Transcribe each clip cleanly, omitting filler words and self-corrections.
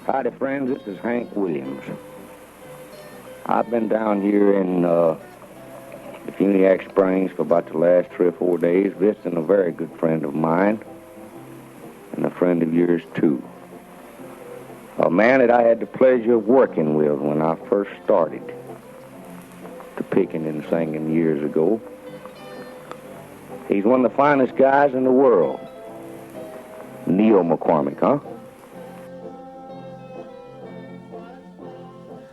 Howdy, friends. This is Hank Williams. I've been down here in Funiac Springs for about the last 3 or 4 days, visiting a very good friend of mine, and a friend of yours, too. A man that I had the pleasure of working with when I first started to picking and singing years ago. He's one of the finest guys in the world. Neal McCormick, huh?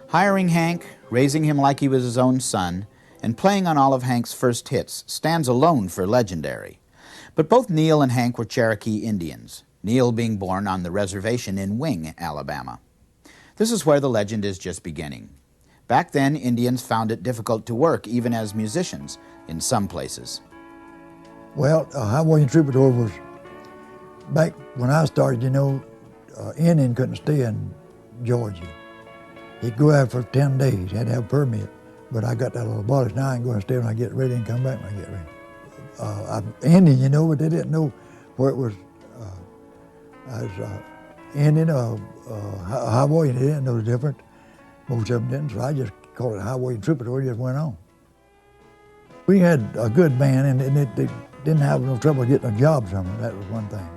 Hiring Hank, raising him like he was his own son, and playing on all of Hank's first hits stands alone for legendary. But both Neal and Hank were Cherokee Indians, Neal being born on the reservation in Wing, Alabama. This is where the legend is just beginning. Back then, Indians found it difficult to work, even as musicians, in some places. Well, Highway Troubadour was, back when I started, Indian couldn't stay in Georgia. He'd go out for 10 days, had to have a permit. But I got that little abolished. Now I can go and stay when I get ready and come back when I get ready. I'm Indian, but they didn't know where it was. I was Indian or Hawaiian. They didn't know the difference. Most of them didn't, so I just called it Highway Troubadour. Just went on. We had a good band, and they didn't have no trouble getting a job somewhere. That was one thing.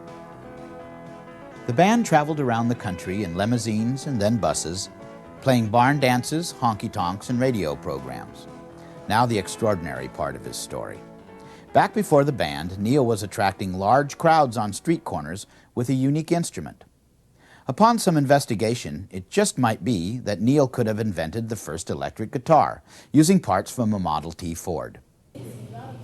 The band traveled around the country in limousines and then buses, playing barn dances, honky-tonks, and radio programs. Now the extraordinary part of his story. Back before the band, Neal was attracting large crowds on street corners with a unique instrument. Upon some investigation, it just might be that Neal could have invented the first electric guitar, using parts from a Model T Ford.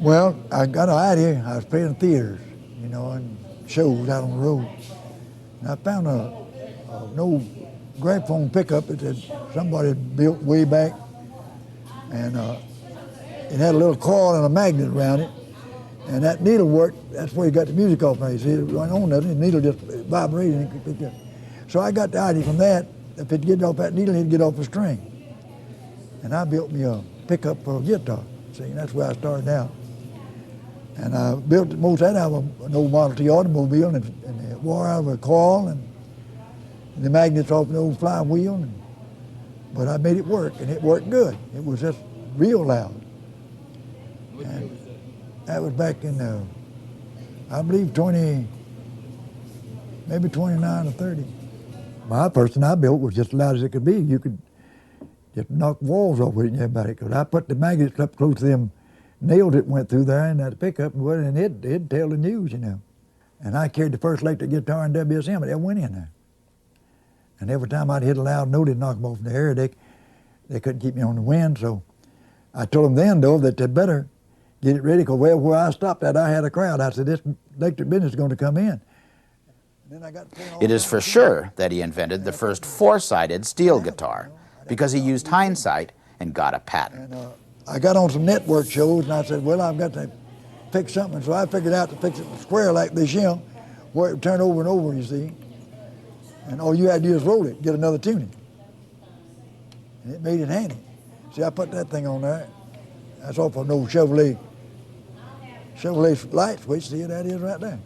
Well, I got an idea. I was playing theaters, and shows out on the road. And I found an old gramophone pickup that somebody had built way back, and it had a little coil and a magnet around it, and that needle worked. That's where you got the music off. You see, it went on nothing. The needle just vibrated. And it could, so I got the idea from that. If it get off that needle, it'd get off a string. And I built me a pickup for a guitar. See, and that's where I started out. And I built most of that out of an old Model T automobile, and it wore out of a coil, and the magnets off the old flywheel, but I made it work, and it worked good. It was just real loud. And that was back in, I believe, maybe 29 or 30. My person I built was just as loud as it could be. You could just knock walls off with it and everybody could. I put the magnets up close to them nails that went through there in that pickup, and it'd tell the news, And I carried the first electric guitar in WSM, and it went in there. And every time I'd hit a loud note, it'd knock them off in the air. They couldn't keep me on the wind, so I told them then, though, that they'd better get it ready, because where I stopped at, I had a crowd. I said, this electric business is going to come in. And then I got it is for sure that he invented the first four-sided steel guitar, because he used hindsight and got a patent. And I got on some network shows, and I said, well, I've got to fix something. So I figured out to fix it square like this, where it would turn over and over, you see. And all you had to do is roll it, get another tuning. And it made it handy. See, I put that thing on there. That's off of an old Chevrolet light switch. See, that is right there.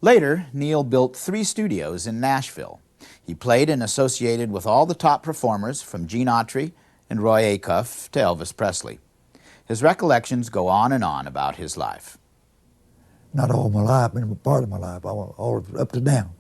Later, Neal built 3 studios in Nashville. He played and associated with all the top performers, from Gene Autry and Roy Acuff to Elvis Presley. His recollections go on and on about his life. Not all my life, but part of my life, all up to down.